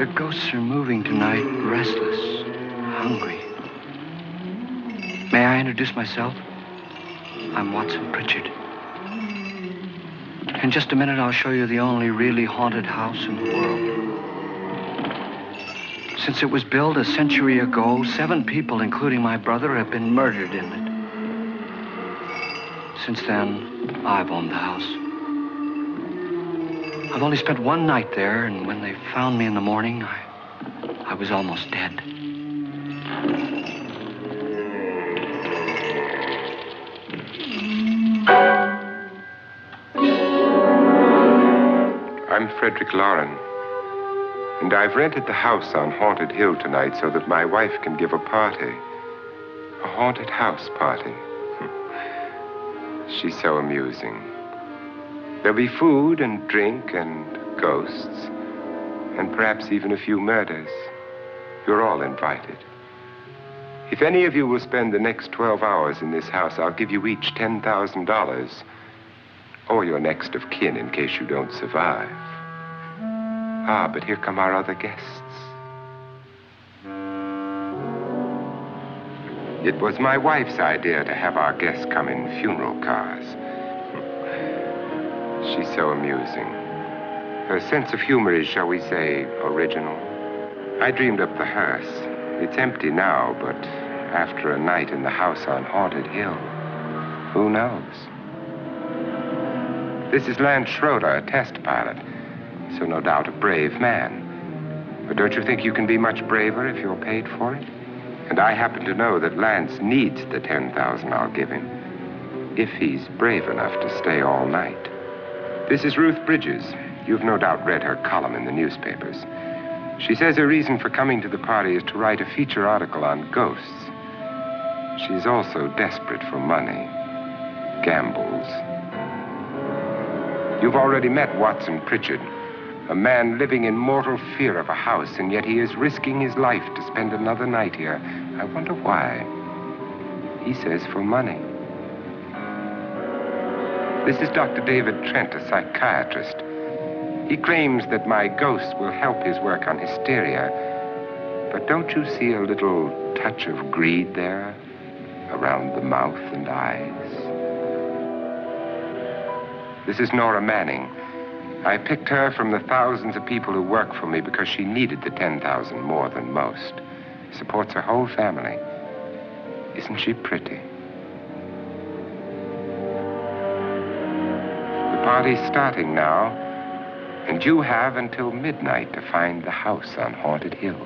The ghosts are moving tonight, restless, hungry. May I introduce myself? I'm Watson Pritchard. In just a minute, I'll show you the only really haunted house in the world. Since it was built a century ago, 7 people, including my brother, have been murdered in it. Since then, I've owned the house. I've only spent 1 night there, and when they found me in the morning, I was almost dead. I'm Frederick Lauren, and I've rented the house on Haunted Hill tonight so that my wife can give a party. A haunted house party. She's so amusing. There'll be food and drink and ghosts, and perhaps even a few murders. You're all invited. If any of you will spend the next 12 hours in this house, I'll give you each $10,000, or your next of kin in case you don't survive. Ah, but here come our other guests. It was my wife's idea to have our guests come in funeral cars. She's so amusing. Her sense of humor is, shall we say, original. I dreamed up the hearse. It's empty now, but after a night in the house on Haunted Hill, who knows? This is Lance Schroeder, a test pilot, so no doubt a brave man. But don't you think you can be much braver if you're paid for it? And I happen to know that Lance needs the $10,000 I'll give him, if he's brave enough to stay all night. This is Ruth Bridges. You've no doubt read her column in the newspapers. She says her reason for coming to the party is to write a feature article on ghosts. She's also desperate for money. Gambles. You've already met Watson Pritchard, a man living in mortal fear of a house, and yet he is risking his life to spend another night here. I wonder why. He says for money. This is Dr. David Trent, a psychiatrist. He claims that my ghost will help his work on hysteria. But don't you see a little touch of greed there, around the mouth and eyes? This is Nora Manning. I picked her from the thousands of people who work for me because she needed the $10,000 more than most. Supports her whole family. Isn't she pretty? The party's starting now, and you have until midnight to find the house on Haunted Hill.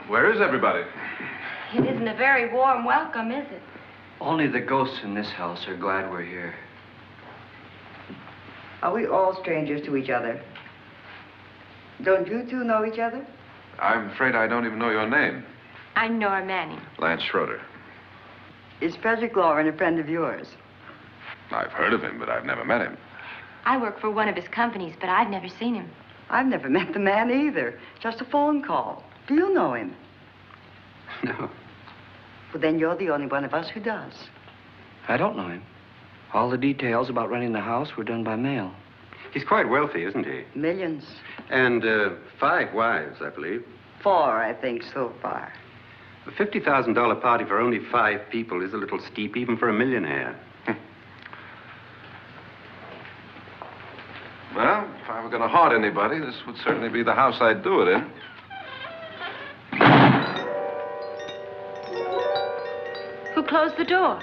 Where is everybody? It isn't a very warm welcome, is it? Only the ghosts in this house are glad we're here. Are we all strangers to each other? Don't you two know each other? I'm afraid I don't even know your name. I'm Nora Manning. Lance Schroeder. Is Frederick Lauren a friend of yours? I've heard of him, but I've never met him. I work for one of his companies, but I've never seen him. I've never met the man either. Just a phone call. Do you know him? No, Well, then you're the only one of us who does. I don't know him. All the details about renting the house were done by mail. He's quite wealthy, isn't he? Millions. And 5 wives, I believe. 4, I think, so far. A $50,000 party for only 5 people is a little steep, even for a millionaire. Well, if I were going to haunt anybody, this would certainly be the house I'd do it in. Who closed the door?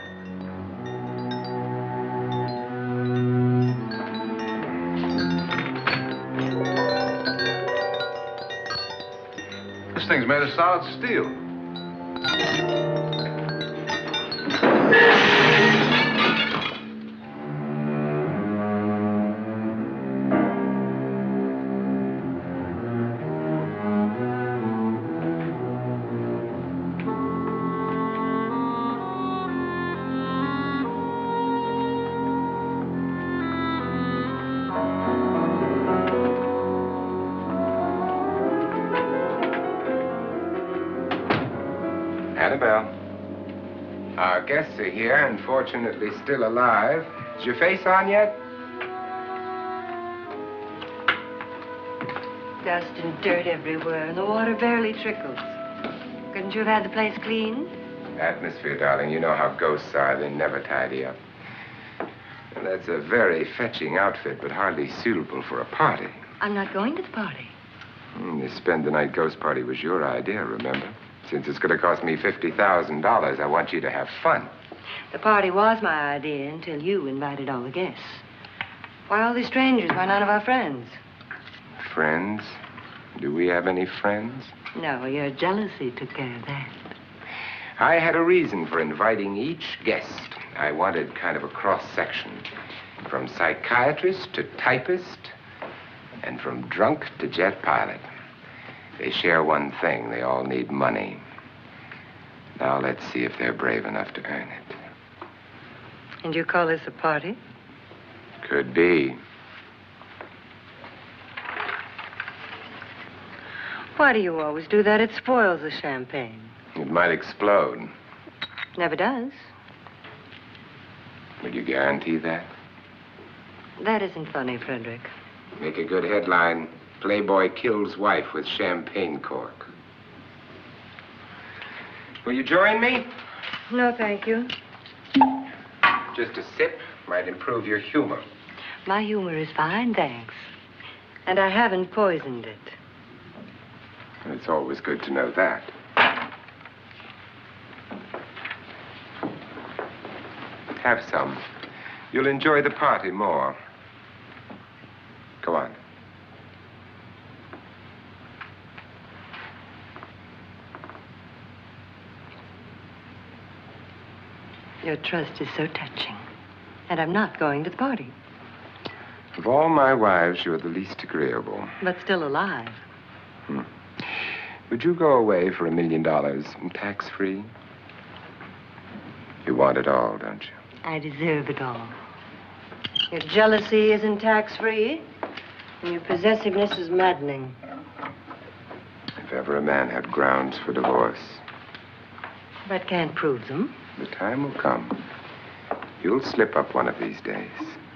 This thing's made of solid steel. Annabelle. Our guests are here, unfortunately still alive. Is your face on yet? Dust and dirt everywhere, and the water barely trickles. Couldn't you have had the place cleaned? Atmosphere, darling. You know how ghosts are. They never tidy up. And that's a very fetching outfit, but hardly suitable for a party. I'm not going to the party. The spend-the-night ghost party was your idea, remember? Since it's going to cost me $50,000, I want you to have fun. The party was my idea until you invited all the guests. Why all these strangers? Why none of our friends? Friends? Do we have any friends? No, your jealousy took care of that. I had a reason for inviting each guest. I wanted kind of a cross-section. From psychiatrist to typist, and from drunk to jet pilot. They share one thing. They all need money. Now let's see if they're brave enough to earn it. And you call this a party? Could be. Why do you always do that? It spoils the champagne. It might explode. Never does. Would you guarantee that? That isn't funny, Frederick. Make a good headline. Playboy kills wife with champagne cork. Will you join me? No, thank you. Just a sip might improve your humor. My humor is fine, thanks. And I haven't poisoned it. It's always good to know that. Have some. You'll enjoy the party more. Go on. Your trust is so touching. And I'm not going to the party. Of all my wives, you're the least agreeable. But still alive. Would you go away for $1 million tax-free? You want it all, don't you? I deserve it all. Your jealousy isn't tax-free, and your possessiveness is maddening. If ever a man had grounds for divorce, But can't prove them. the time will come. You'll slip up one of these days,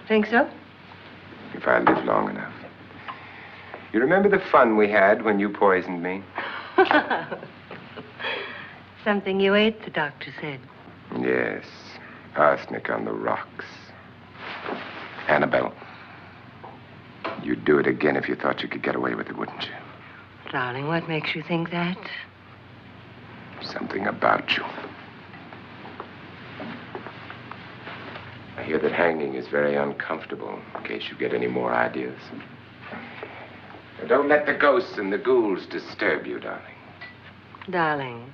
Think so? if I live long enough. You remember the fun we had when you poisoned me? Something you ate, the doctor said. Yes, arsenic on the rocks. Annabelle, you'd do it again if you thought you could get away with it, wouldn't you? Darling, what makes you think that? Something about you. I hear that hanging is very uncomfortable, in case you get any more ideas. Now, don't let the ghosts and the ghouls disturb you, darling. Darling,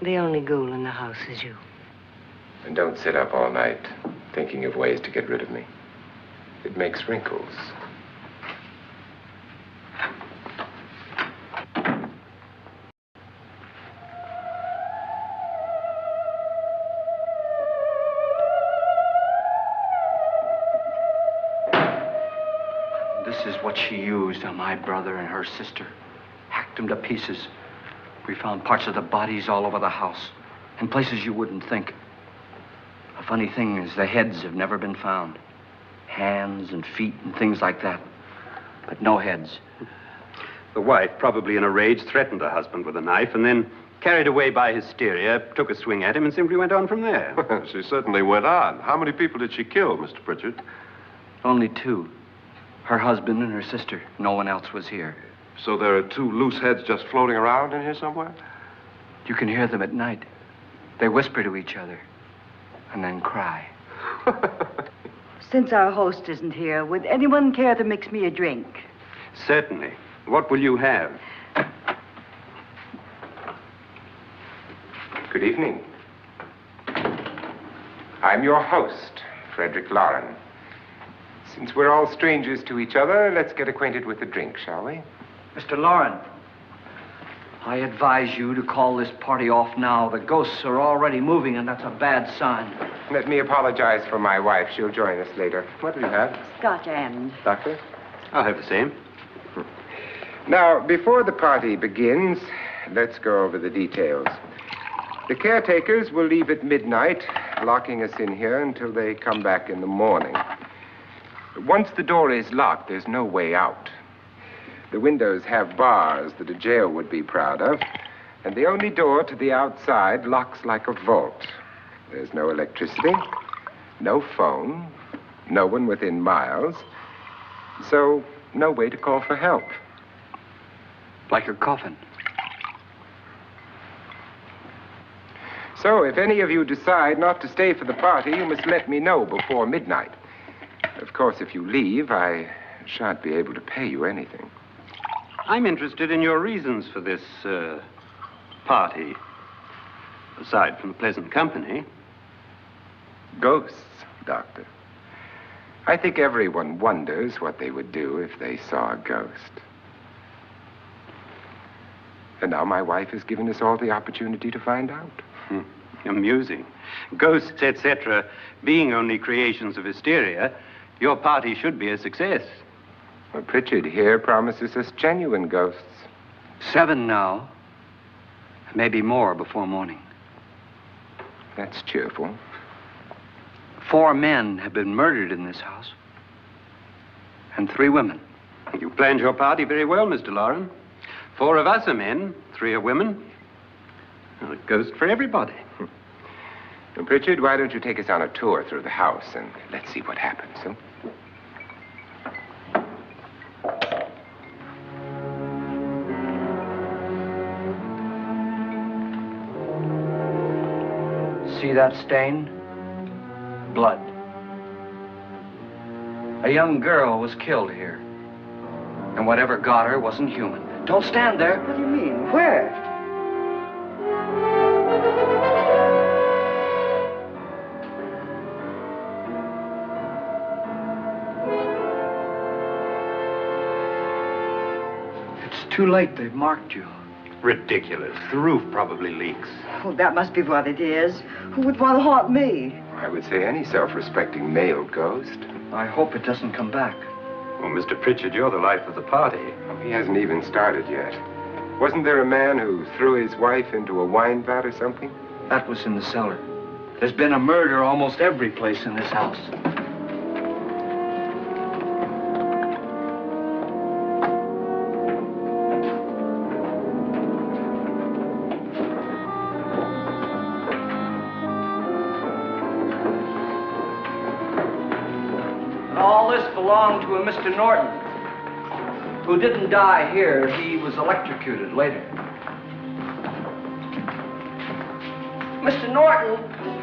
the only ghoul in the house is you. And don't sit up all night thinking of ways to get rid of me. It makes wrinkles. This is what she used on my brother and her sister. Hacked them to pieces. We found parts of the bodies all over the house, in places you wouldn't think. The funny thing is the heads have never been found. Hands and feet and things like that. But no heads. The wife, probably in a rage, threatened her husband with a knife and then, carried away by hysteria, took a swing at him and simply went on from there. She certainly went on. How many people did she kill, Mr. Pritchard? Only two. Her husband and her sister. No one else was here. So there are two loose heads just floating around in here somewhere? You can hear them at night. They whisper to each other and then cry. Since our host isn't here, would anyone care to mix me a drink? Certainly. What will you have? Good evening. I'm your host, Frederick Lauren. Since we're all strangers to each other, let's get acquainted with a drink, shall we? Mr. Lauren, I advise you to call this party off now. The ghosts are already moving, and that's a bad sign. Let me apologize for my wife. She'll join us later. What do you have? Scotch and. Doctor? I'll have the same. Now, before the party begins, let's go over the details. The caretakers will leave at midnight, locking us in here until they come back in the morning. Once the door is locked, there's no way out. The windows have bars that a jail would be proud of, and the only door to the outside locks like a vault. There's no electricity, no phone, no one within miles, so no way to call for help. Like a coffin. So if any of you decide not to stay for the party, you must let me know before midnight. Of course, if you leave, I shan't be able to pay you anything. I'm interested in your reasons for this, party. Aside from pleasant company. Ghosts, Doctor. I think everyone wonders what they would do if they saw a ghost. And now my wife has given us all the opportunity to find out. Amusing. Ghosts, etc., being only creations of hysteria, your party should be a success. Well, Pritchard here promises us genuine ghosts. 7 now. Maybe more before morning. That's cheerful. 4 men have been murdered in this house. And 3 women. You planned your party very well, Mr. Lauren. 4 of us are men, 3 are women. Well, a ghost for everybody. Well, Pritchard, why don't you take us on a tour through the house and let's see what happens, huh? See that stain? Blood. A young girl was killed here. And whatever got her wasn't human. Don't stand there. What do you mean? Where? It's too late. They've marked you. Ridiculous. The roof probably leaks. Oh, that must be what it is. Who would want to haunt me? I would say any self-respecting male ghost. I hope it doesn't come back. Well, Mr. Pritchard, you're the life of the party. Oh, he hasn't even started yet. Wasn't there a man who threw his wife into a wine vat or something? That was in the cellar. There's been a murder almost every place in this house. And all this belonged to a Mr. Norton, who didn't die here. He was electrocuted later. Mr. Norton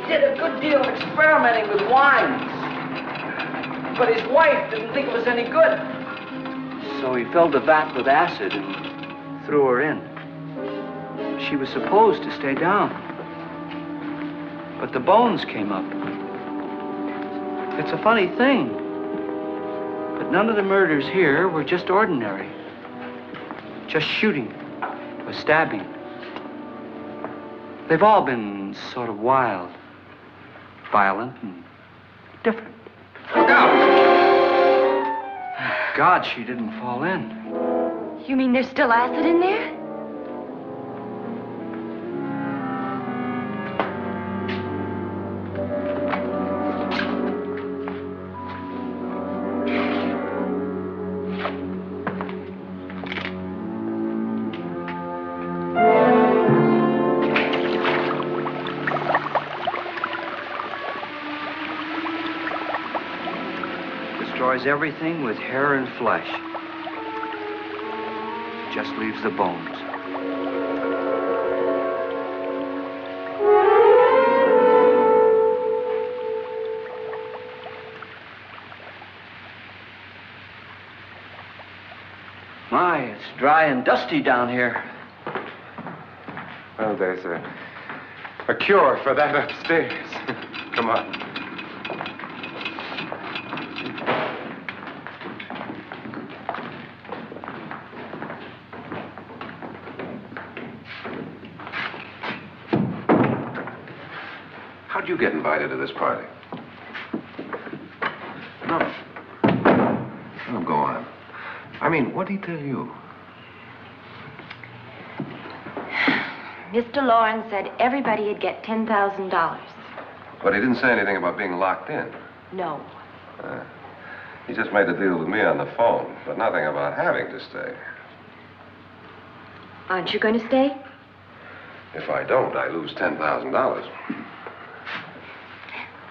did a good deal of experimenting with wines, but his wife didn't think it was any good. So he filled the vat with acid and threw her in. she was supposed to stay down. But the bones came up. It's a funny thing, but none of the murders here were just ordinary. Just shooting or stabbing. They've all been sort of wild, violent, and different. Look out! God, she didn't fall in. You mean there's still acid in there? Destroys everything with hair and flesh. Just leaves the bones. My, it's dry and dusty down here. Well, there's a cure for that upstairs. Come on. How'd you get invited to this party? No. Oh, go on. I mean, what did he tell you? Mr. Lawrence said everybody'd get $10,000. But he didn't say anything about being locked in. No. He just made the deal with me on the phone, but nothing about having to stay. Aren't you going to stay? If I don't, I lose $10,000.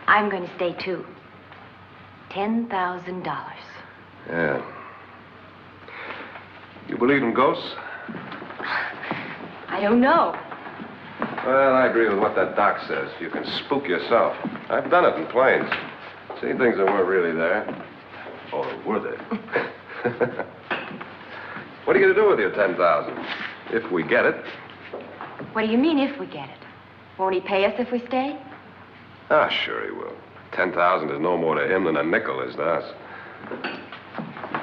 I'm going to stay, too. $10,000. Yeah. You believe in ghosts? I don't know. Well, I agree with what that doc says. You can spook yourself. I've done it in planes. Seen things that weren't really there. Or were they? What are you going to do with your $10,000? If we get it. What do you mean, if we get it? Won't he pay us if we stay? Ah, sure he will. 10,000 is no more to him than a nickel is to us.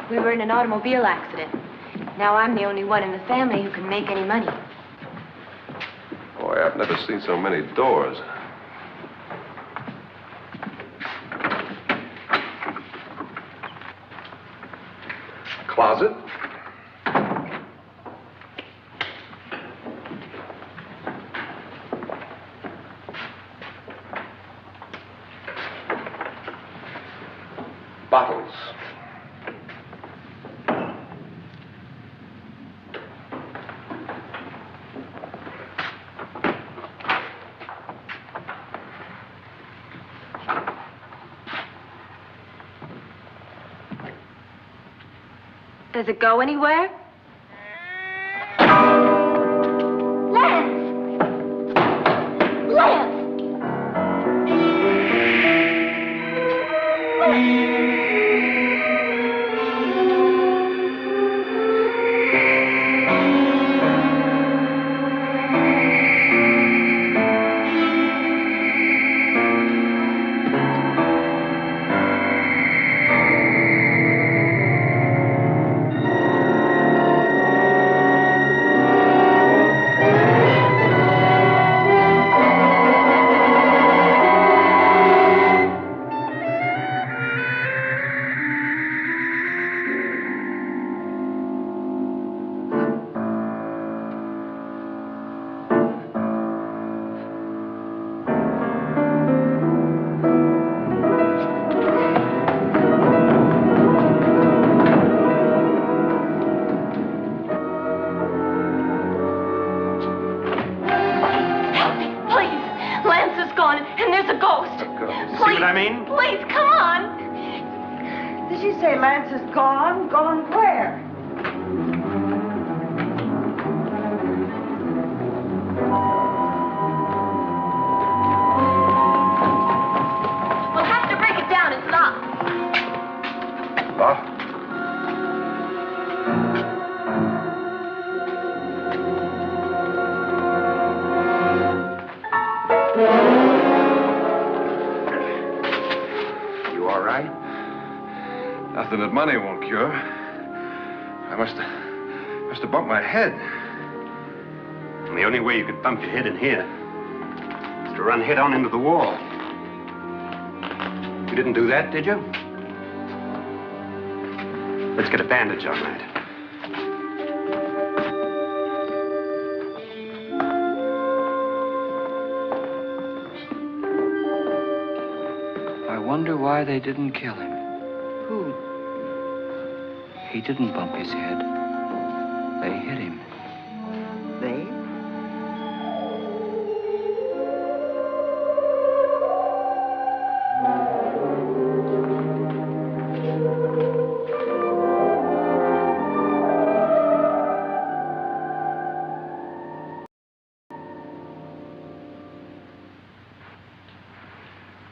We were in an automobile accident. Now I'm the only one in the family who can make any money. Boy, I've never seen so many doors. Closet? Bottles. Does it go anywhere? Lance! Lance! Please, come on. Did she say Lance is gone? Gone where? We'll have to break it down. It's locked. Locked? Nothing that money won't cure. I must have bumped my head. And the only way you could bump your head in here is to run head on into the wall. You didn't do that, did you? Let's get a bandage on that. I wonder why they didn't kill him. Who? He didn't bump his head. They hit him. They?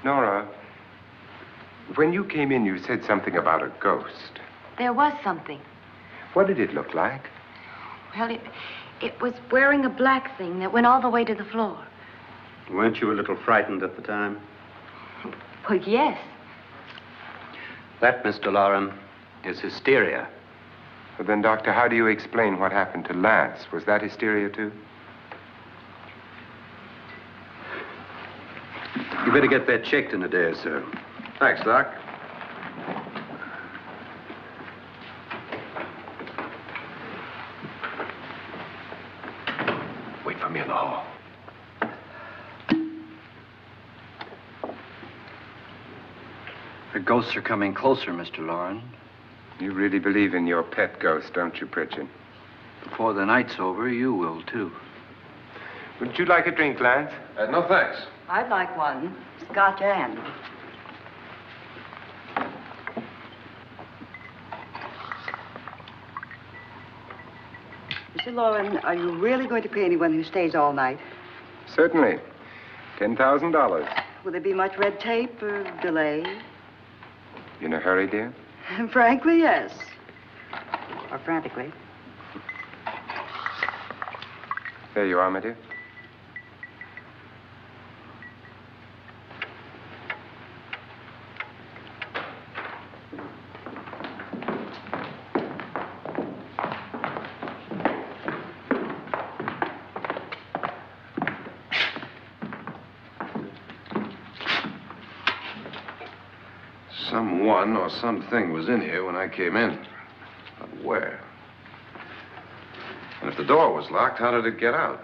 Nora, when you came in, you said something about a ghost. There was something. What did it look like? Well, it was wearing a black thing that went all the way to the floor. Weren't you a little frightened at the time? Well, yes. That, Mr. Loren, is hysteria. Well, then, Doctor, how do you explain what happened to Lance? Was that hysteria, too? You better get that checked in a day or so. Thanks, Doc. Wait for me in the hall. The ghosts are coming closer, Mr. Loren. You really believe in your pet ghost, don't you, Pritchard? Before the night's over, you will, too. Would you like a drink, Lance? No, thanks. I'd like one. Scotch and. Mr. Loren, are you really going to pay anyone who stays all night? Certainly. $10,000. Will there be much red tape or delay? You in a hurry, dear? Frankly, yes. Or frantically. There you are, my dear. Someone or something was in here when I came in. But where? And if the door was locked, how did it get out?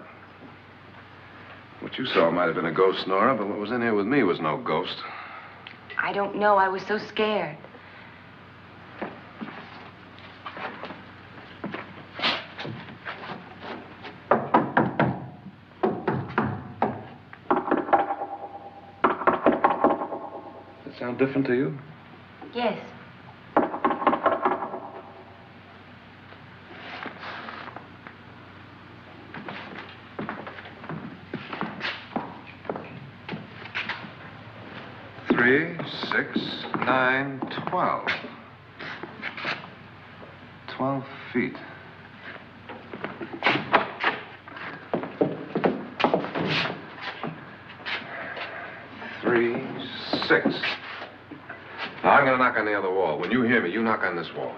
What you saw might have been a ghost, Nora, but what was in here with me was no ghost. I don't know. I was so scared. Does it sound different to you? Yes. Three, 6, 9, 12. 12 feet. Three, 6. Now, I'm going to knock on the other wall. When you hear me, you knock on this wall.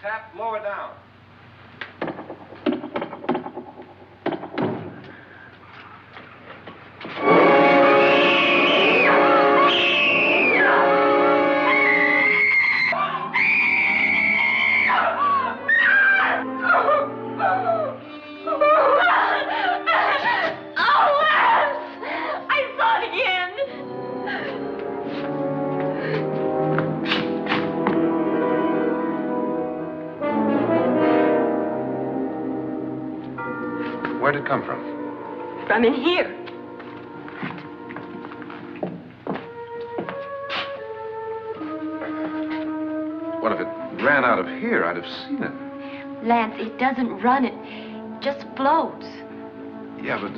Tap lower down. Where'd it come from? From in here. What if it ran out of here? I'd have seen it. Lance, it doesn't run. It just floats. Yeah, but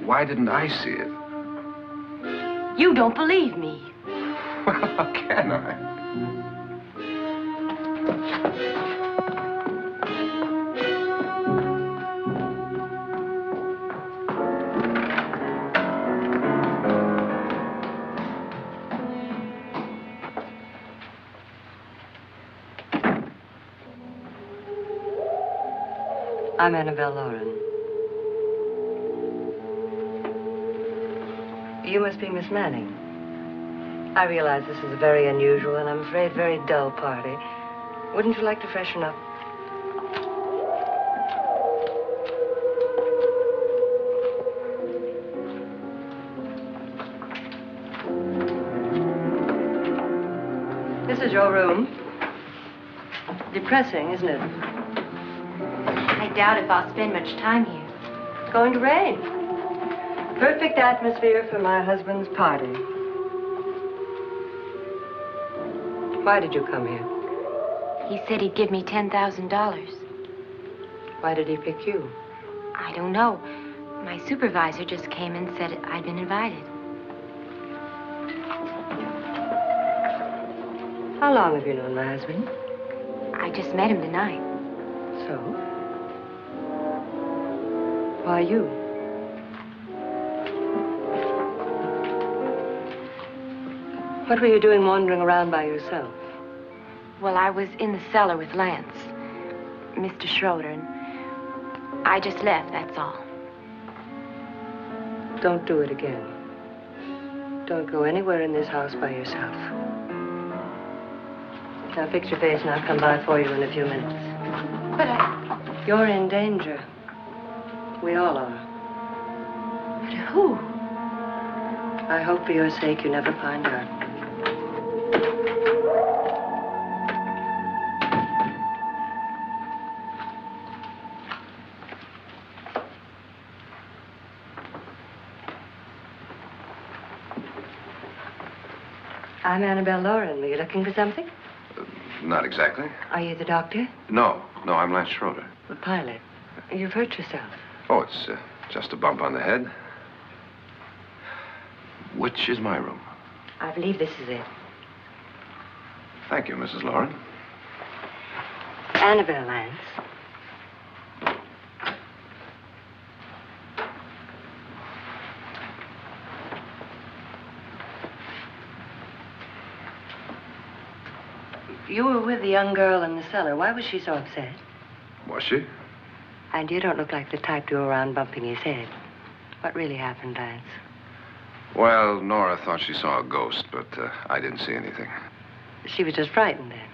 why didn't I see it? You don't believe me. Well, how can I? I'm Annabelle Lauren. You must be Miss Manning. I realize this is a very unusual and I'm afraid very dull party. Wouldn't you like to freshen up? This is your room. Depressing, isn't it? I doubt if I'll spend much time here. It's going to rain. Perfect atmosphere for my husband's party. Why did you come here? He said he'd give me $10,000. Why did he pick you? I don't know. My supervisor just came and said I'd been invited. How long have you known my husband? I just met him tonight. So? Why you? What were you doing wandering around by yourself? Well, I was in the cellar with Lance, Mr. Schroeder, and I just left, that's all. Don't do it again. Don't go anywhere in this house by yourself. Now fix your face and I'll come by for you in a few minutes. But I... You're in danger. We all are. But who? I hope for your sake you never find out. I'm Annabelle Lauren. Were you looking for something? Not exactly. Are you the doctor? No, I'm Lance Schroeder. The pilot. You've hurt yourself. Oh, it's just a bump on the head. Which is my room? I believe this is it. Thank you, Mrs. Lauren. Annabelle Lance. You were with the young girl in the cellar. Why was she so upset? Was she? And you don't look like the type to go around bumping his head. What really happened, Lance? Well, Nora thought she saw a ghost, but I didn't see anything. She was just frightened then.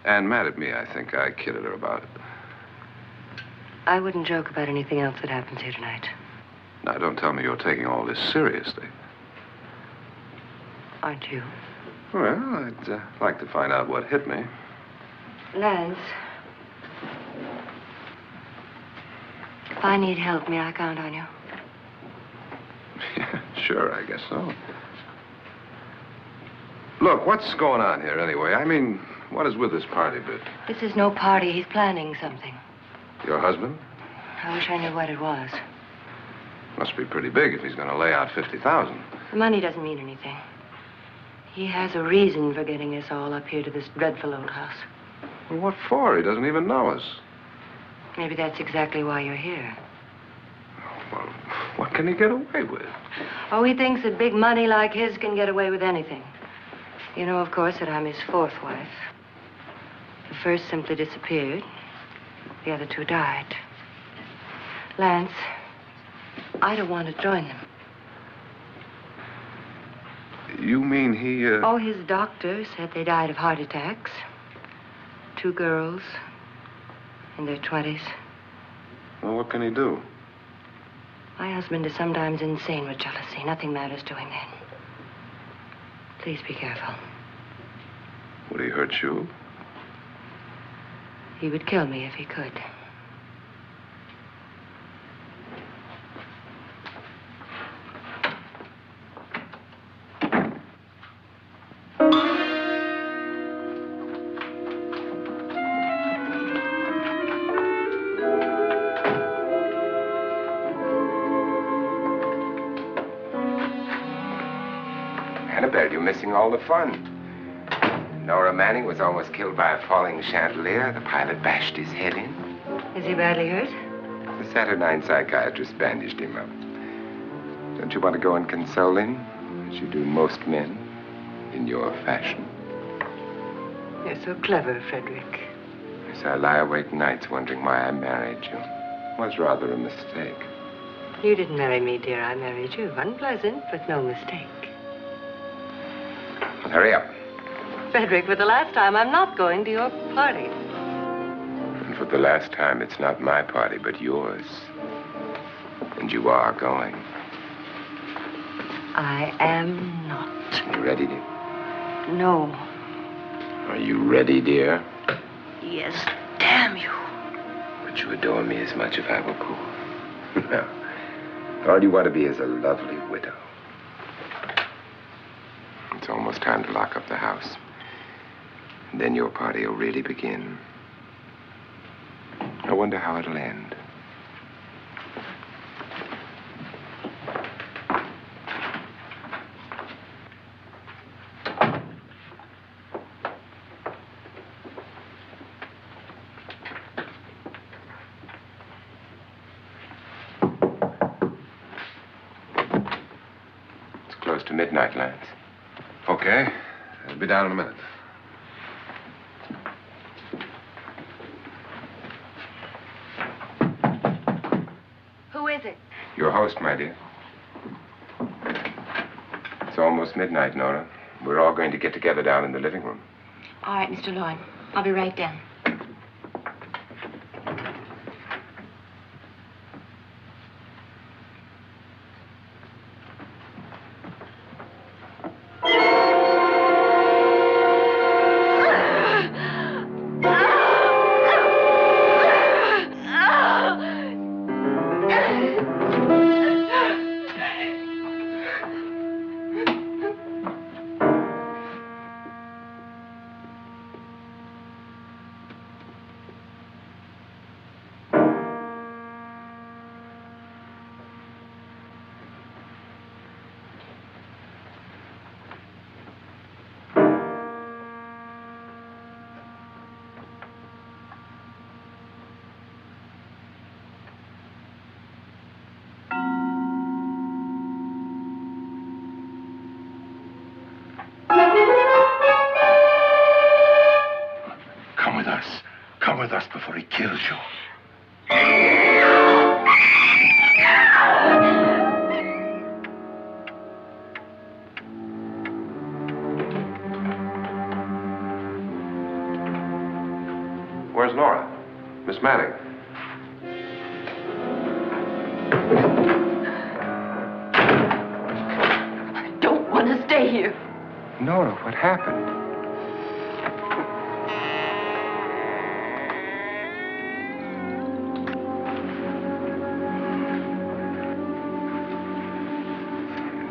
And mad at me, I think. I kidded her about it. I wouldn't joke about anything else that happens here tonight. Now, don't tell me you're taking all this seriously. Aren't you? Well, I'd like to find out what hit me. Lance. If I need help, may I count on you? Yeah, sure, I guess so. Look, what's going on here anyway? I mean, what is with this party bit? This is no party. He's planning something. Your husband? I wish I knew what it was. Must be pretty big if he's going to lay out $50,000. The money doesn't mean anything. He has a reason for getting us all up here to this dreadful old house. Well, what for? He doesn't even know us. Maybe that's exactly why you're here. Well, what can he get away with? Oh, he thinks that big money like his can get away with anything. You know, of course, that I'm his fourth wife. The first simply disappeared. The other two died. Lance, I don't want to join them. You mean he, Oh, his doctor said they died of heart attacks. 2 girls in their 20s. Well, what can he do? My husband is sometimes insane with jealousy. Nothing matters to him then. Please be careful. Would he hurt you? He would kill me if he could. Annabelle, you're missing all the fun. Nora Manning was almost killed by a falling chandelier. The pilot bashed his head in. Is he badly hurt? The Saturnine psychiatrist bandaged him up. Don't you want to go and console him, as you do most men, in your fashion? You're so clever, Frederick. Yes, I lie awake nights wondering why I married you. was rather a mistake. You didn't marry me, dear. I married you. Unpleasant, but no mistake. Well, hurry up. Frederick, for the last time, I'm not going to your party. And for the last time, it's not my party, but yours. And you are going. I am not. You ready, dear? No. Are you ready, dear? Yes, damn you. Would you adore me as much if I were poor? No. All you want to be is a lovely widow. It's almost time to lock up the house. And then your party will really begin. I wonder how it'll end. It's close to midnight, Lance. Okay. I'll be down in a minute. Who is it? Your host, my dear. It's almost midnight, Nora. We're all going to get together down in the living room. All right, Mr. Lloyd. I'll be right down. Come with us before he kills you. Where's Nora? Miss Manning. I don't want to stay here. Nora, what happened?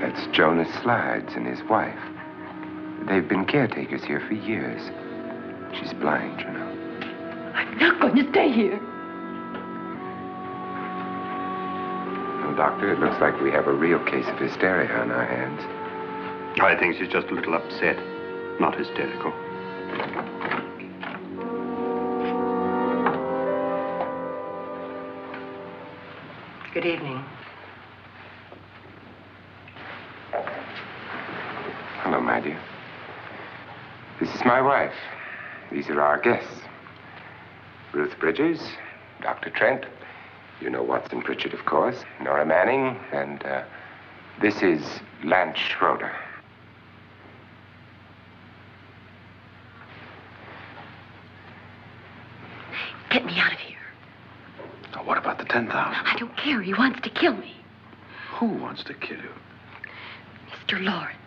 That's Jonas Slides and his wife. They've been caretakers here for years. She's blind, you know. I'm not going to stay here. Well, Doctor, it looks like we have a real case of hysteria on our hands. I think she's just a little upset, not hysterical. Good evening. Hello, my dear. This is my wife. These are our guests. Ruth Bridges, Dr. Trent. You know Watson Pritchard, of course. Nora Manning, and this is Lance Schroeder. Get me out of here. Now, what about the 10,000? I don't care. He wants to kill me. Who wants to kill you? Mr. Lawrence.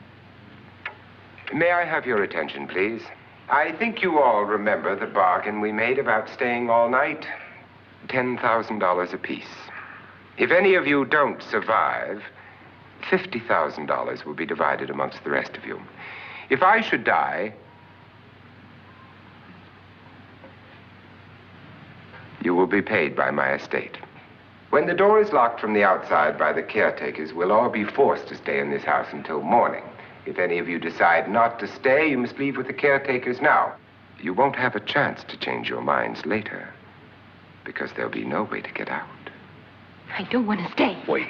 May I have your attention, please? I think you all remember the bargain we made about staying all night. $10,000 apiece. If any of you don't survive, $50,000 will be divided amongst the rest of you. If I should die, you will be paid by my estate. When the door is locked from the outside by the caretakers, we'll all be forced to stay in this house until morning. If any of you decide not to stay, you must leave with the caretakers now. You won't have a chance to change your minds later, because there'll be no way to get out. I don't want to stay. Wait.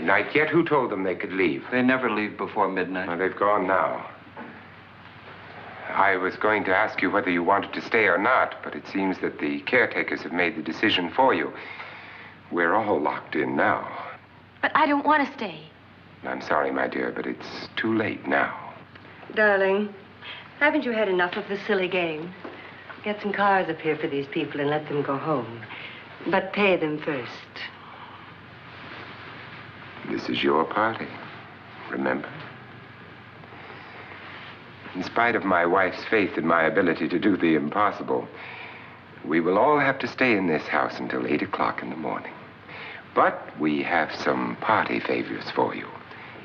midnight yet? Who told them they could leave? They never leave before midnight. Well, they've gone now. I was going to ask you whether you wanted to stay or not, but it seems that the caretakers have made the decision for you. We're all locked in now. But I don't want to stay. I'm sorry, my dear, but it's too late now. Darling, haven't you had enough of the silly game? Get some cars up here for these people and let them go home. But pay them first. This is your party, remember? In spite of my wife's faith in my ability to do the impossible, we will all have to stay in this house until 8 o'clock in the morning. But we have some party favors for you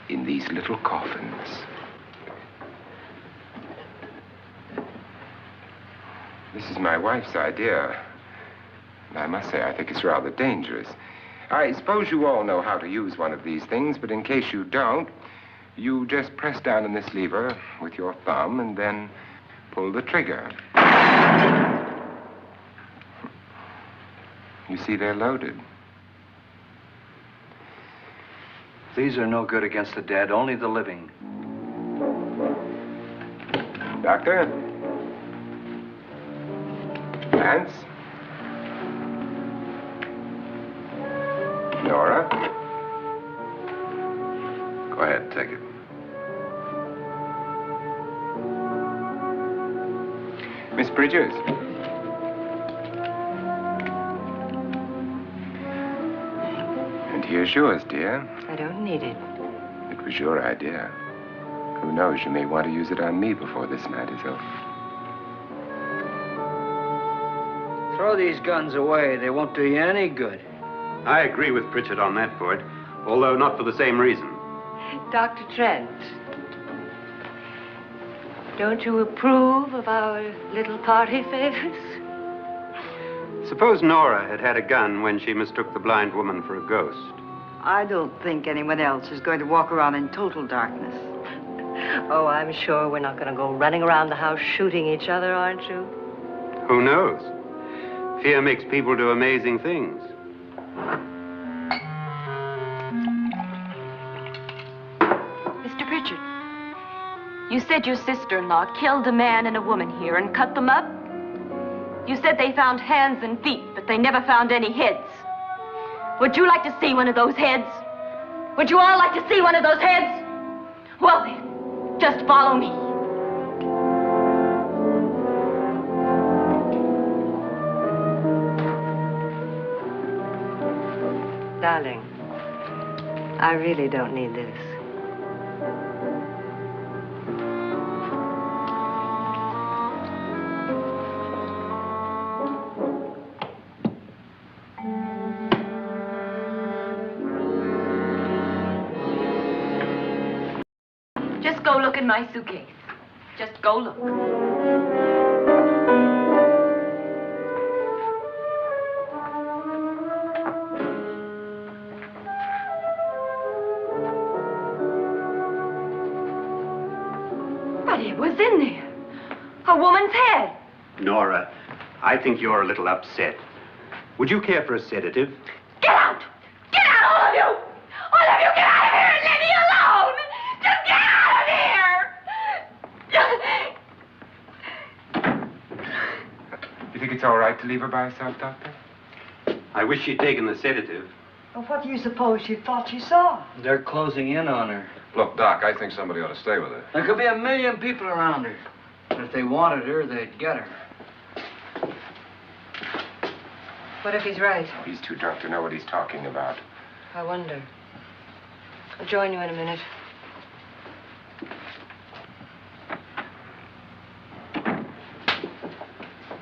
in these little coffins. This is my wife's idea. And I must say, I think it's rather dangerous. I suppose you all know how to use one of these things, but in case you don't, you just press down on this lever with your thumb and then pull the trigger. You see, they're loaded. These are no good against the dead, only the living. Doctor? Lance? Nora? Go ahead, take it. Miss Bridges? And here's yours, dear. I don't need it. It was your idea. Who knows, you may want to use it on me before this night is over. Throw these guns away. They won't do you any good. I agree with Pritchard on that point, although not for the same reason. Dr. Trent, don't you approve of our little party favors? Suppose Nora had had a gun when she mistook the blind woman for a ghost. I don't think anyone else is going to walk around in total darkness. Oh, I'm sure we're not going to go running around the house shooting each other, aren't you? Who knows? Fear makes people do amazing things. Mr. Pritchard, you said your sister-in-law killed a man and a woman here and cut them up? You said they found hands and feet, but they never found any heads. Would you like to see one of those heads? Would you all like to see one of those heads? Well then, just follow me. Darling, I really don't need this. Just go look in my suitcase. Just go look. But it was in there. A woman's head. Nora, I think you're a little upset. Would you care for a sedative? Get out! Get out, all of you! All of you, get out of here and leave me alone! Just get out of here! You think it's all right to leave her by herself, Doctor? I wish she'd taken the sedative. Well, what do you suppose she thought she saw? They're closing in on her. Look, Doc, I think somebody ought to stay with her. There could be 1,000,000 people around her. If they wanted her, they'd get her. What if he's right? Oh, he's too drunk to know what he's talking about. I wonder. I'll join you in a minute.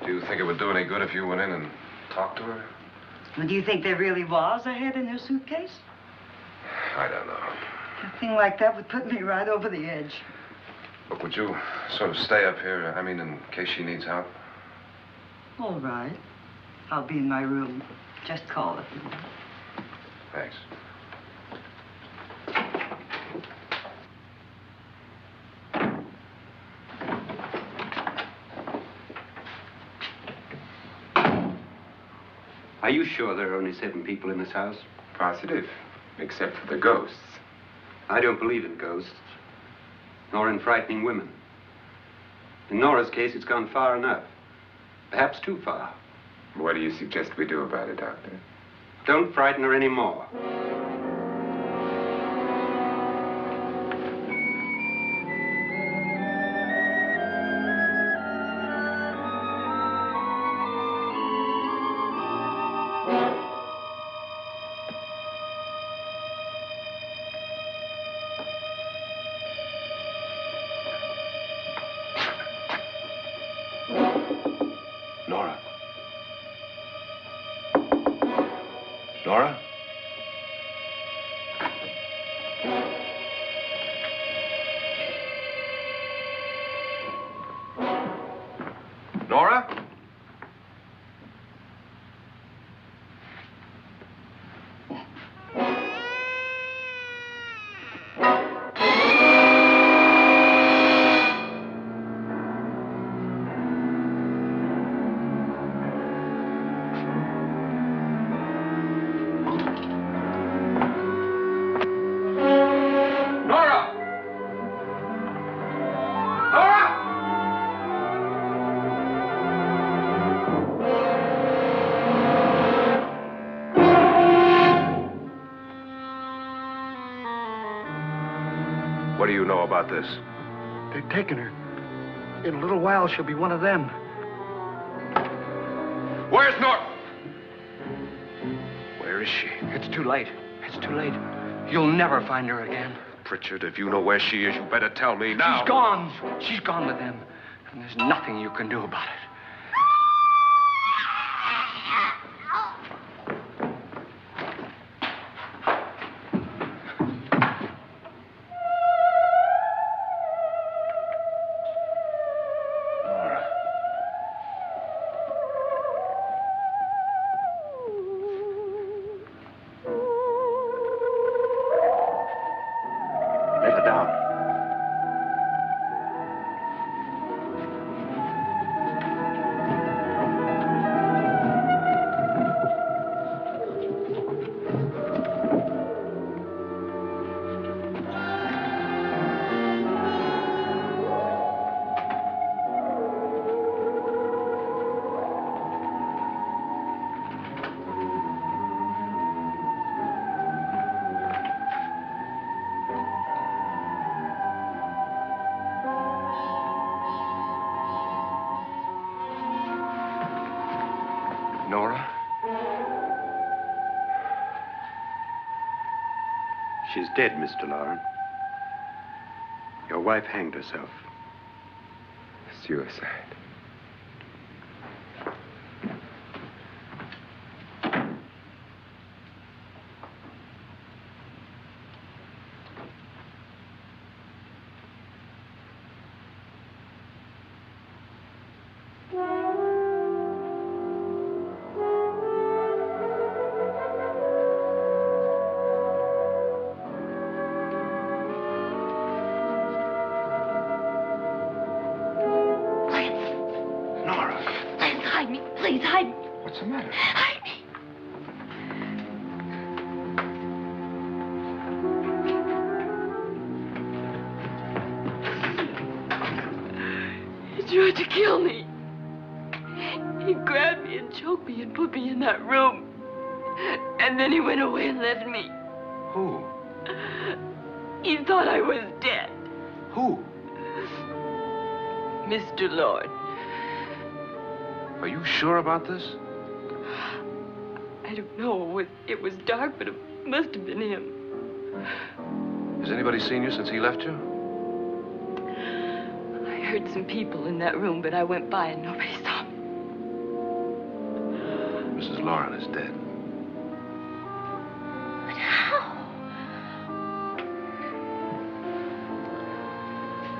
Do you think it would do any good if you went in and talked to her? Well, do you think there really was a head in her suitcase? I don't know. A thing like that would put me right over the edge. Look, would you sort of stay up here, I mean, in case she needs help? All right. I'll be in my room. Just call if you want. Thanks. Are you sure there are only 7 people in this house? Positive. Except for the ghosts. I don't believe in ghosts, nor in frightening women. In Nora's case, it's gone far enough. Perhaps too far. What do you suggest we do about it, Doctor? Don't frighten her anymore. Nora? Nora? Nora? What do you know about this? They've taken her. In a little while, she'll be one of them. Where's Nora? Where is she? It's too late. It's too late. You'll never find her again. Pritchard, if you know where she is, you better tell me now. She's gone. She's gone with them. And there's nothing you can do about it. Let her down. Nora? She's dead, Mr. Lauren. Your wife hanged herself. Suicide. Hide me, please, hide me. What's the matter? Hide me. He tried to kill me. He grabbed me and choked me and put me in that room. And then he went away and left me. Who? He thought I was dead. Who? Mr. Lord. Are you sure about this? I don't know. It was dark, but it must have been him. Has anybody seen you since he left you? I heard some people in that room, but I went by and nobody saw me. Mrs. Lauren is dead. But how?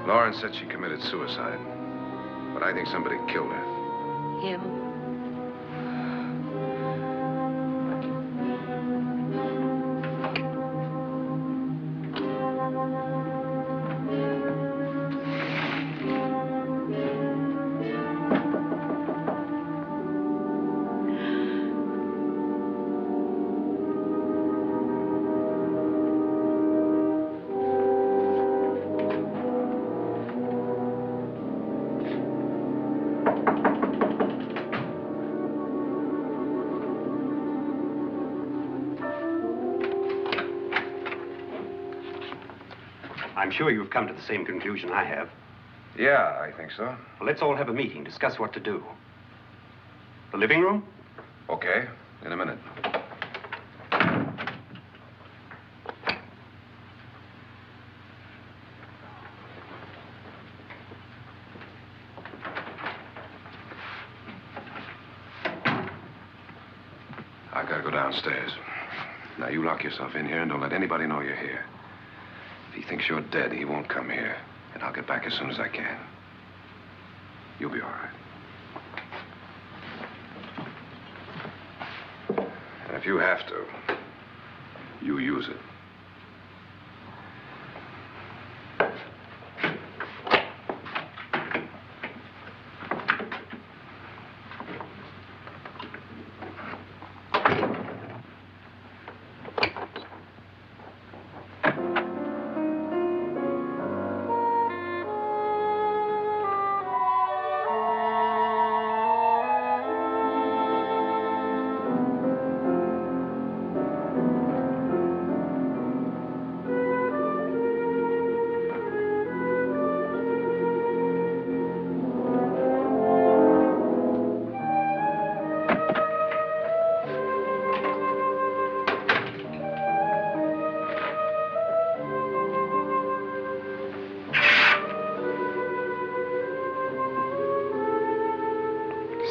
Lauren said she committed suicide, but I think somebody killed her. Him? I'm sure you've come to the same conclusion I have. Yeah, I think so. Well, let's all have a meeting, discuss what to do. The living room? Okay, in a minute. I gotta go downstairs. Now, you lock yourself in here and don't let anybody know you're here. If he thinks you're dead, he won't come here. And I'll get back as soon as I can. You'll be all right. And if you have to, you use it.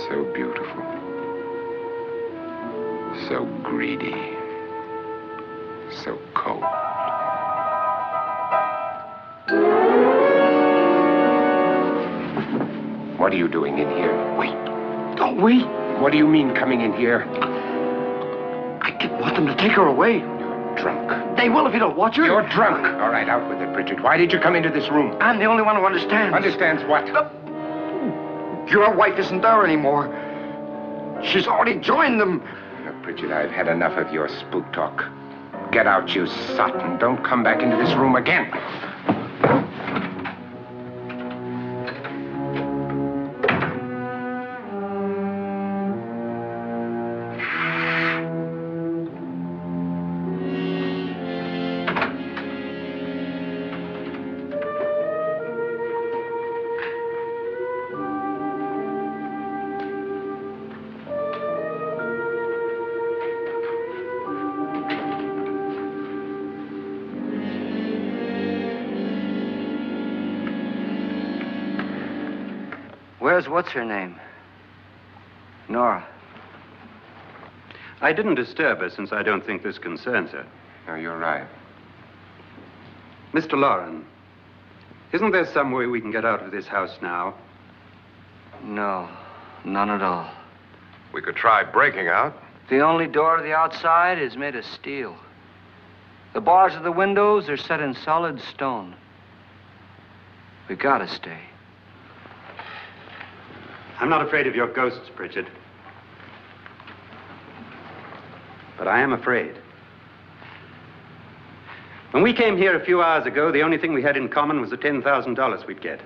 So beautiful. So greedy. So cold. What are you doing in here? Wait, don't we? What do you mean coming in here? I didn't want them to take her away. You're drunk. They will if you don't watch her. You're drunk. All right, out with it, Bridget. Why did you come into this room? I'm the only one who understands. Understands what? Your wife isn't there anymore. She's already joined them. Bridget, I've had enough of your spook talk. Get out, you sot, and don't come back into this room again. Where's what's-her-name? Nora. I didn't disturb her since I don't think this concerns her. No, you're right. Mr. Loren, isn't there some way we can get out of this house now? No, none at all. We could try breaking out. The only door to the outside is made of steel. The bars of the windows are set in solid stone. We gotta stay. I'm not afraid of your ghosts, Bridget. But I am afraid. When we came here a few hours ago, the only thing we had in common was the $10,000 we'd get.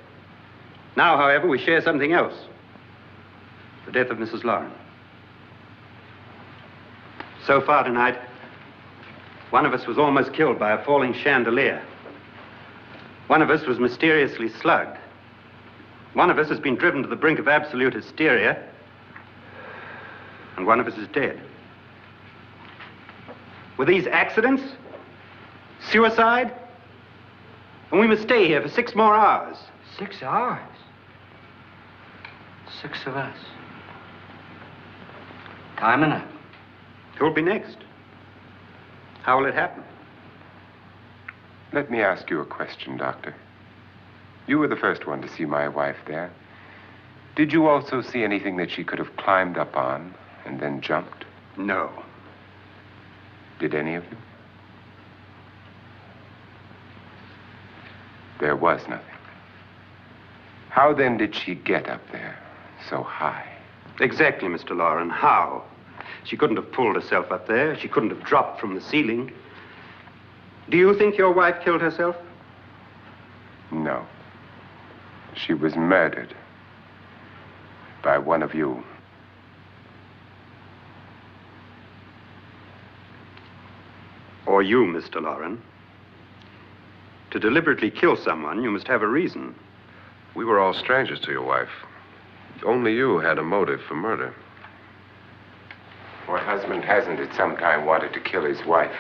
Now, however, we share something else. The death of Mrs. Loren. So far tonight, one of us was almost killed by a falling chandelier. One of us was mysteriously slugged. One of us has been driven to the brink of absolute hysteria, and one of us is dead. Were these accidents? Suicide? And we must stay here for 6 more hours. 6 hours? 6 of us. Time enough. Who'll be next? How will it happen? Let me ask you a question, Doctor. You were the first one to see my wife there. Did you also see anything that she could have climbed up on and then jumped? No. Did any of you? There was nothing. How then did she get up there so high? Exactly, Mr. Loren. How? She couldn't have pulled herself up there. She couldn't have dropped from the ceiling. Do you think your wife killed herself? No. She was murdered by one of you. Or you, Mr. Loren. To deliberately kill someone, you must have a reason. We were all strangers to your wife. Only you had a motive for murder. What husband hasn't at some time wanted to kill his wife?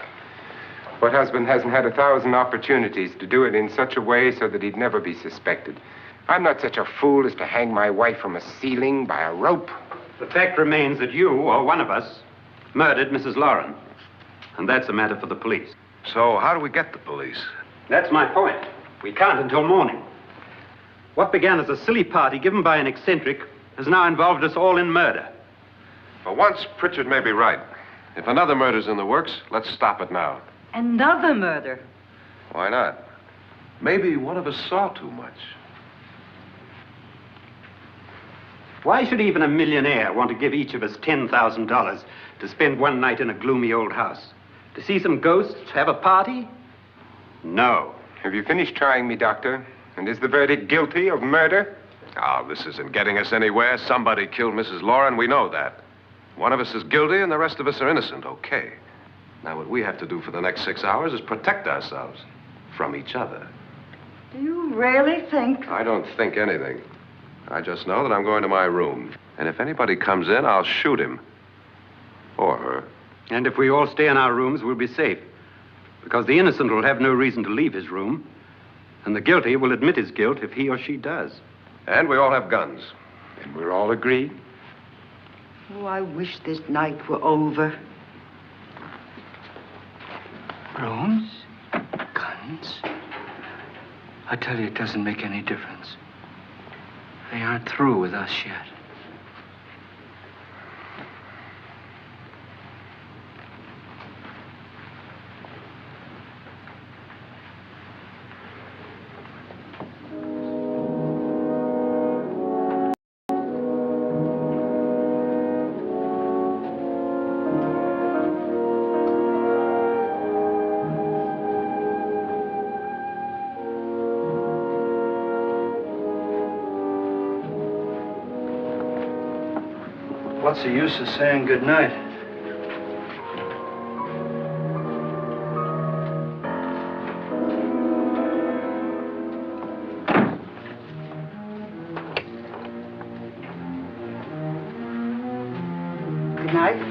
What husband hasn't had 1,000 opportunities to do it in such a way so that he'd never be suspected? I'm not such a fool as to hang my wife from a ceiling by a rope. The fact remains that you, or one of us, murdered Mrs. Lauren. And that's a matter for the police. So how do we get the police? That's my point. We can't until morning. What began as a silly party given by an eccentric has now involved us all in murder. For once, Pritchard may be right. If another murder's in the works, let's stop it now. Another murder. Why not? Maybe one of us saw too much. Why should even a millionaire want to give each of us $10,000 to spend one night in a gloomy old house? To see some ghosts, have a party? No. Have you finished trying me, Doctor? And is the verdict guilty of murder? Oh, this isn't getting us anywhere. Somebody killed Mrs. Lauren, we know that. One of us is guilty and the rest of us are innocent, okay. Now, what we have to do for the next 6 hours is protect ourselves from each other. Do you really think? I don't think anything. I just know that I'm going to my room. And if anybody comes in, I'll shoot him. Or her. And if we all stay in our rooms, we'll be safe. Because the innocent will have no reason to leave his room. And the guilty will admit his guilt if he or she does. And we all have guns. And we're all agreed? Oh, I wish this night were over. Rooms? Guns? I tell you, it doesn't make any difference. They aren't through with us yet. What's the use of saying good night? Good night.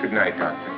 Good night, Doctor.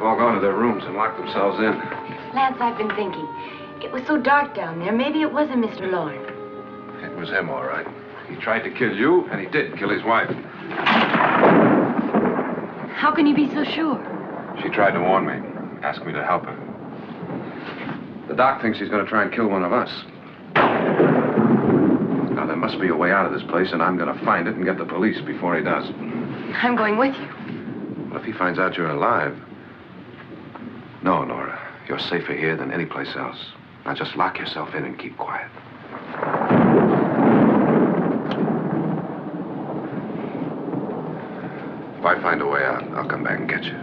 all gone to their rooms and locked themselves in. Lance, I've been thinking. It was so dark down there. Maybe it wasn't Mr. Lorne. It was him, all right. He tried to kill you, and he did kill his wife. How can you be so sure? She tried to warn me, asked me to help her. The doc thinks he's going to try and kill one of us. Now, there must be a way out of this place, and I'm going to find it and get the police before he does. I'm going with you. Well, if he finds out you're alive... No, Nora. You're safer here than any place else. Now, just lock yourself in and keep quiet. If I find a way out, I'll come back and get you.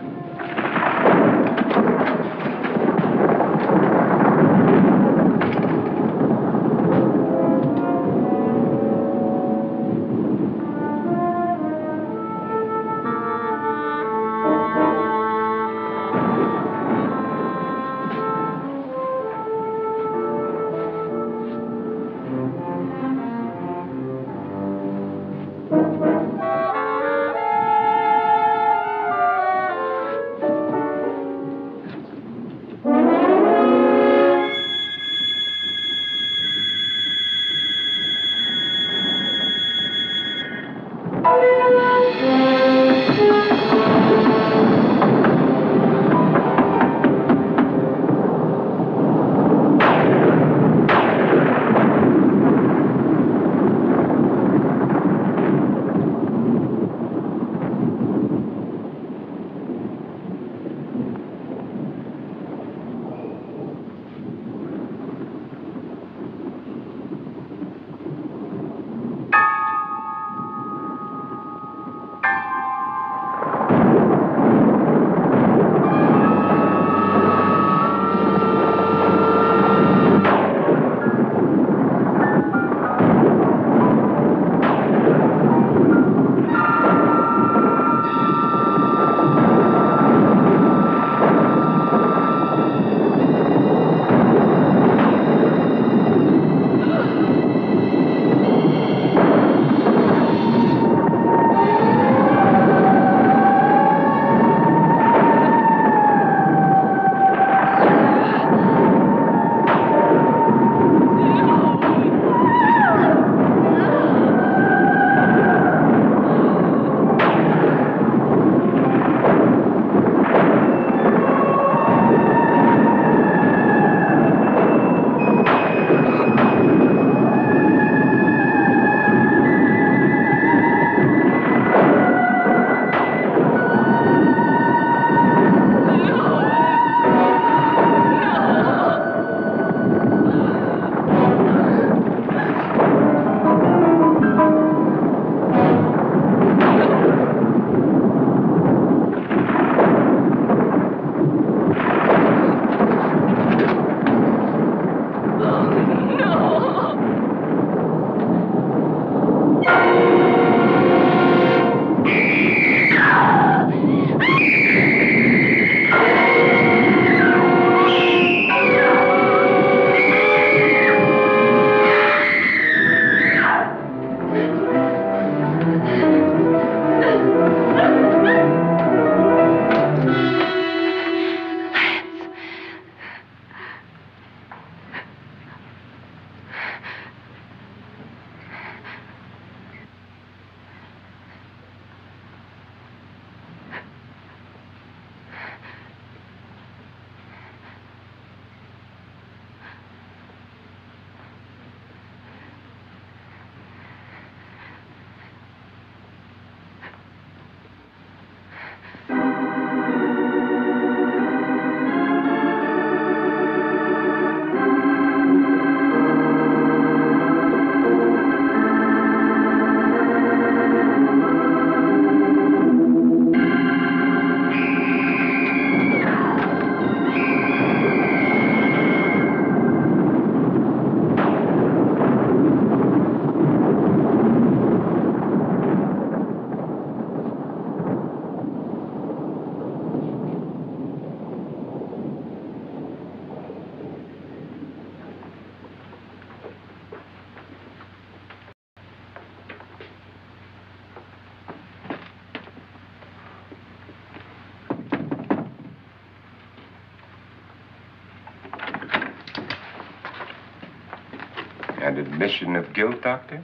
An admission of guilt, Doctor?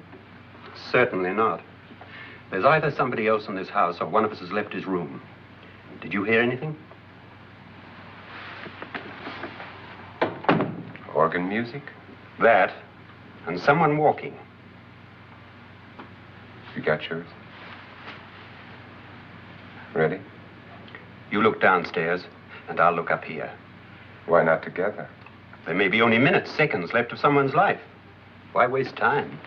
Certainly not. There's either somebody else in this house or one of us has left his room. Did you hear anything? Organ music? That, and someone walking. You got yours? Ready? You look downstairs, and I'll look up here. Why not together? There may be only minutes, seconds left of someone's life. Why waste time?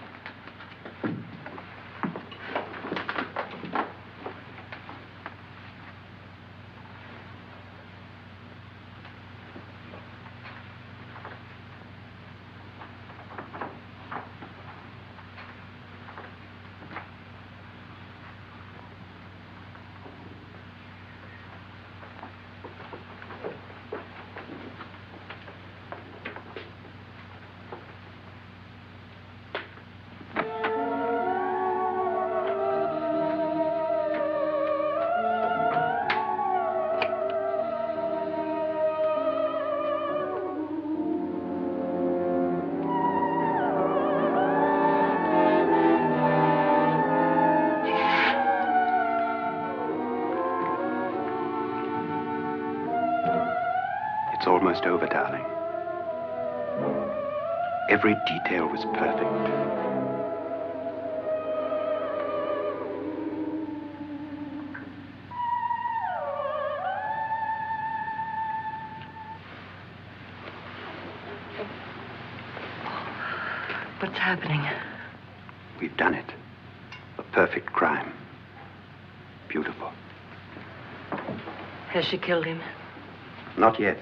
It's almost over, darling. Every detail was perfect. What's happening? We've done it. A perfect crime. Beautiful. Has she killed him? Not yet,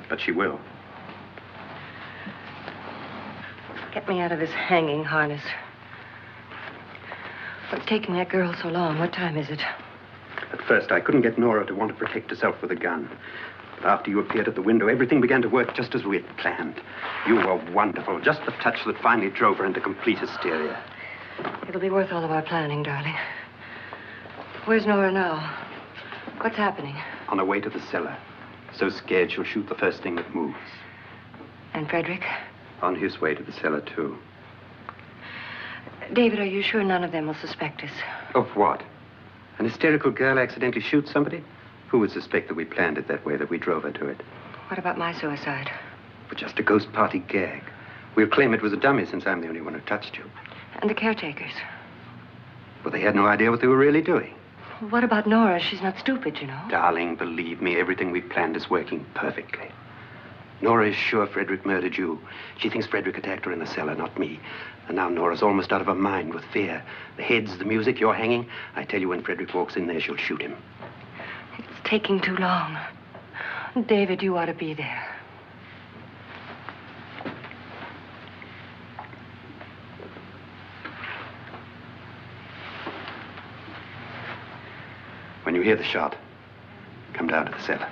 but she will. Get me out of this hanging harness. What's taking that girl so long? What time is it? At first, I couldn't get Nora to want to protect herself with a gun. But after you appeared at the window, everything began to work just as we had planned. You were wonderful. Just the touch that finally drove her into complete hysteria. It'll be worth all of our planning, darling. Where's Nora now? What's happening? On her way to the cellar. So scared she'll shoot the first thing that moves. And Frederick? On his way to the cellar, too. David, are you sure none of them will suspect us? Of what? An hysterical girl accidentally shoots somebody? Who would suspect that we planned it that way, that we drove her to it? What about my suicide? But just a ghost party gag. We'll claim it was a dummy since I'm the only one who touched you. And the caretakers? Well, they had no idea what they were really doing. What about Nora? She's not stupid, you know. Darling, believe me, everything we've planned is working perfectly. Nora is sure Frederick murdered you. She thinks Frederick attacked her in the cellar, not me. And now Nora's almost out of her mind with fear. The heads, the music, you're hanging. I tell you, when Frederick walks in there, she'll shoot him. It's taking too long. David, you ought to be there. When you hear the shot, come down to the cellar.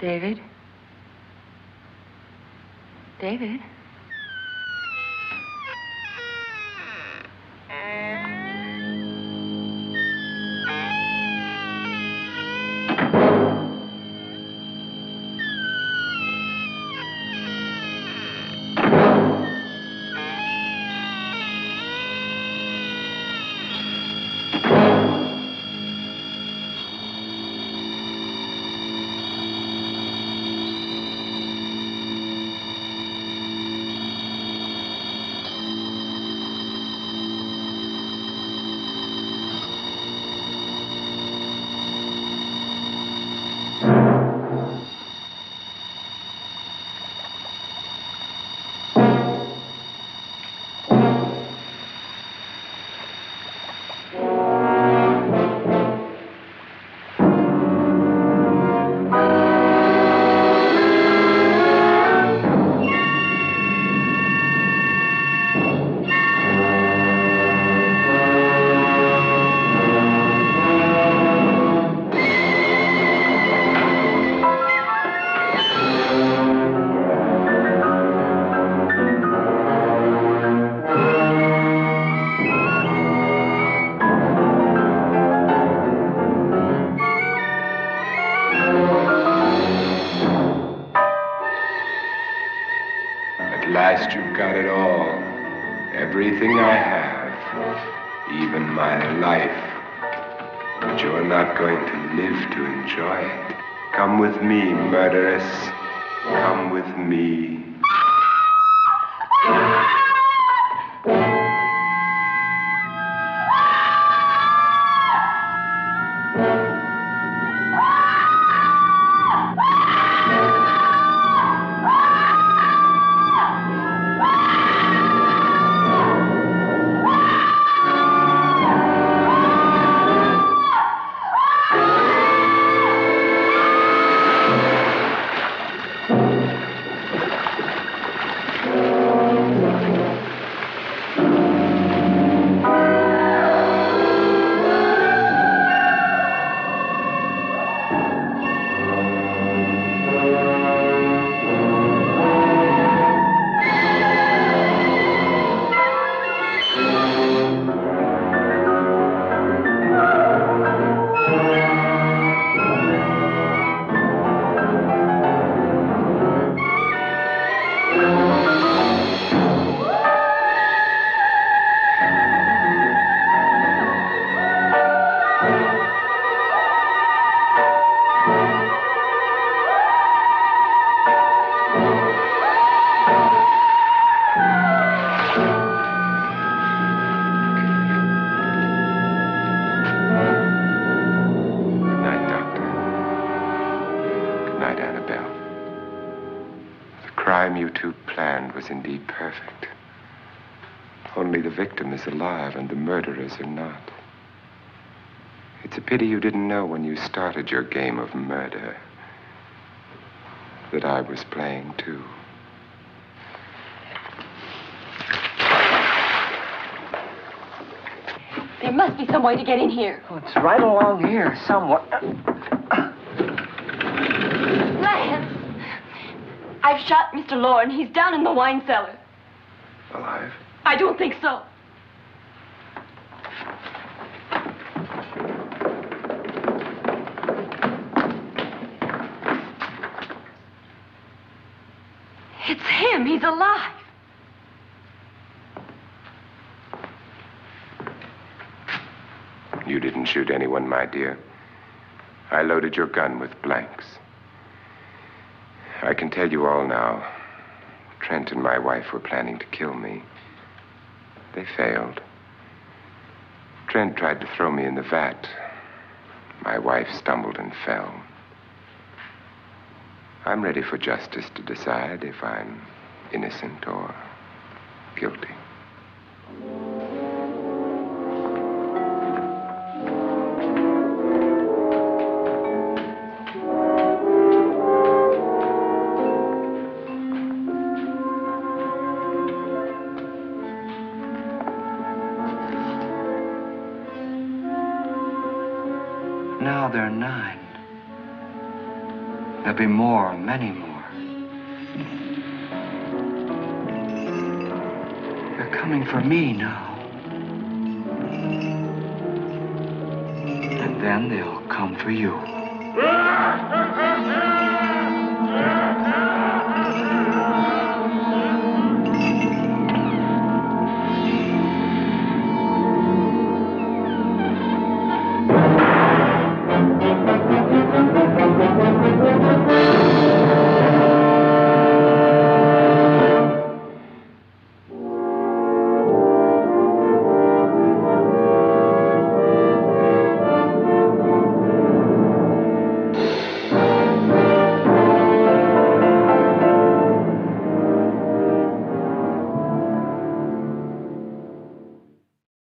David? David? At last you've got it all. Everything I have. Even my life. But you're not going to live to enjoy it. Come with me, murderess. Come with me. You two planned was indeed perfect. Only the victim is alive and the murderers are not. It's a pity you didn't know when you started your game of murder that I was playing too. There must be some way to get in here. Oh, it's right along here somewhere. Lance! I've shot Mr. Loren. He's down in the wine cellar. Alive? I don't think so. It's him. He's alive. You didn't shoot anyone, my dear. I loaded your gun with blanks. I can tell you all now. Trent and my wife were planning to kill me. They failed. Trent tried to throw me in the vat. My wife stumbled and fell. I'm ready for justice to decide if I'm innocent or guilty. Now they're 9. There'll be more, many more. They're coming for me now. And then they'll come for you.